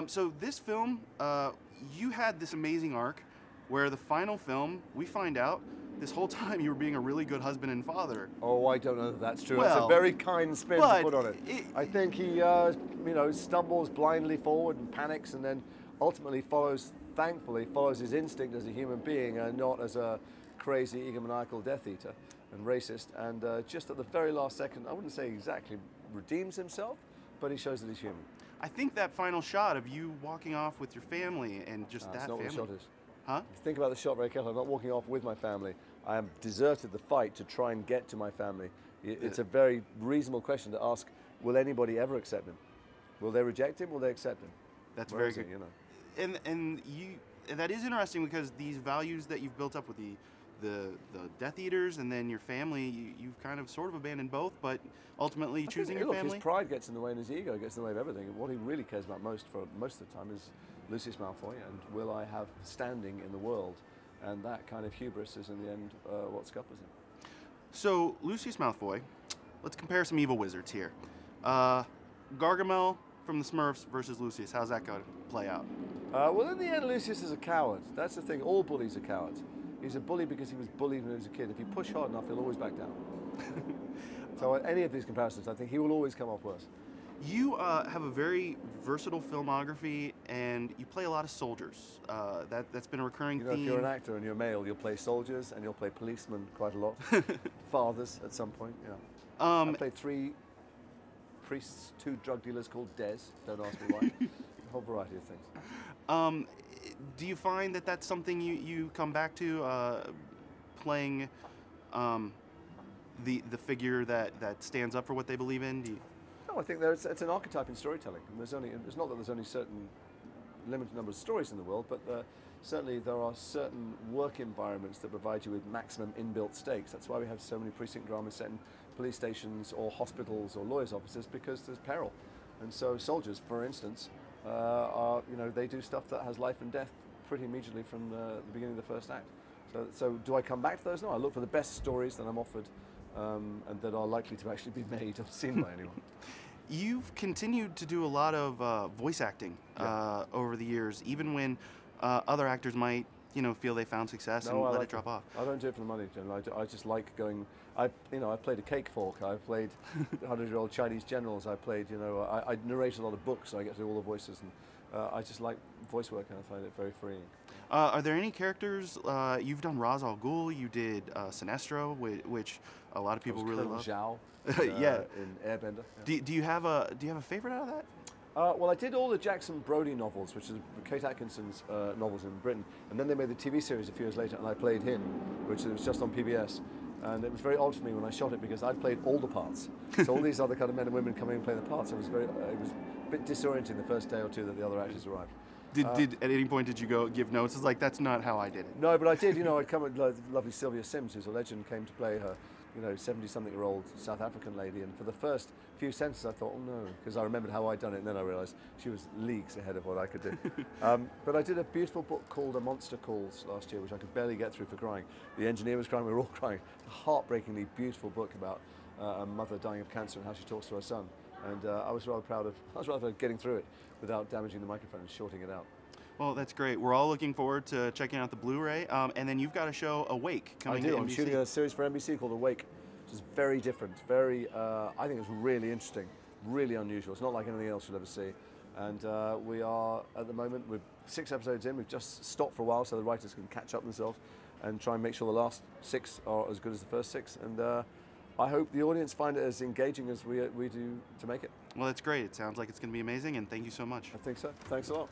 So this film, you had this amazing arc where the final film, we find out this whole time you were being a really good husband and father. Oh, I don't know if that's true. Well, that's a very kind spin to put on it. I think he, stumbles blindly forward and panics, and then ultimately thankfully follows his instinct as a human being, and not as a crazy egomaniacal Death Eater and racist. And just at the very last second, I wouldn't say exactly redeems himself, but he shows that he's human. I think that final shot of you walking off with your family and just that family. That's not what the shot is. Huh? Think about the shot very carefully. I'm not walking off with my family. I have deserted the fight to try and get to my family. It's a very reasonable question to ask, will anybody ever accept him? Will they reject him? Will they accept him? That's Where very good. He, you know? And that is interesting because these values that you've built up with the Death Eaters and then your family, you've kind of sort of abandoned both, but ultimately choosing your family. His pride gets in the way and his ego gets in the way of everything. What he really cares about most for most of the time is Lucius Malfoy and will I have standing in the world? And that kind of hubris is in the end what scuppers him. So Lucius Malfoy, let's compare some evil wizards here. Gargamel from the Smurfs versus Lucius. How's that going to play out? Well, in the end, Lucius is a coward. That's the thing. All bullies are cowards. He's a bully because he was bullied when he was a kid. If you push hard enough, he'll always back down. So any of these comparisons, I think he will always come off worse. You have a very versatile filmography, and you play a lot of soldiers. That's been a recurring theme. If you're an actor and you're male, you'll play soldiers and you'll play policemen quite a lot. Fathers at some point, yeah. I played 3 priests, 2 drug dealers called Des. Don't ask me why. A whole variety of things. Do you find that that's something you come back to, playing the figure that stands up for what they believe in? No, I think it's an archetype in storytelling. And it's not that there's only certain limited number of stories in the world, but certainly there are certain work environments that provide you with maximum inbuilt stakes. That's why we have so many precinct dramas set in police stations or hospitals or lawyers' offices, because there's peril. And so soldiers, for instance, they do stuff that has life and death pretty immediately from the beginning of the first act. So do I come back to those? No, I look for the best stories that I'm offered and that are likely to actually be made or seen by anyone. You've continued to do a lot of voice acting over the years, even when other actors might feel they found success and let it drop off. I don't do it for the money, generally. I just like going. I played a cake fork. I played 100-year-old Chinese generals. I played, I narrate a lot of books, so I get to do all the voices, and I just like voice work, and I find it very freeing. Are there any characters you've done? Ra's al Ghul. You did Sinestro, which a lot of people really love. Zhao, yeah, in Airbender. Yeah. Do you have a favorite out of that? Well, I did all the Jackson Brodie novels, which is Kate Atkinson's novels in Britain, and then they made the TV series a few years later, and I played him, which was just on PBS. And it was very odd for me when I shot it because I'd played all the parts. So all these other kind of men and women coming and playing the parts. It was a bit disorienting the first day or two that the other actors arrived. At any point did you go give notes? It's like, that's not how I did it. No, but I did. I'd come with lovely Sylvia Sims, who's a legend, came to play her 70-something-year-old South African lady, and for the first few sentences I thought, oh no, because I remembered how I'd done it, and then I realised she was leagues ahead of what I could do. But I did a beautiful book called A Monster Calls last year, which I could barely get through for crying. The engineer was crying, we were all crying. A heartbreakingly beautiful book about a mother dying of cancer and how she talks to her son. And I was rather proud of getting through it without damaging the microphone and shorting it out. Well, that's great. We're all looking forward to checking out the Blu-ray. And then you've got a show, Awake, coming to NBC. I'm shooting a series for NBC called Awake, which is very different. I think it's really interesting, really unusual. It's not like anything else you'll ever see. And we are, at the moment, we're 6 episodes in. We've just stopped for a while so the writers can catch up themselves and try and make sure the last 6 are as good as the first 6. And I hope the audience find it as engaging as we do to make it. Well, that's great. It sounds like it's going to be amazing, and thank you so much. I think so. Thanks a lot.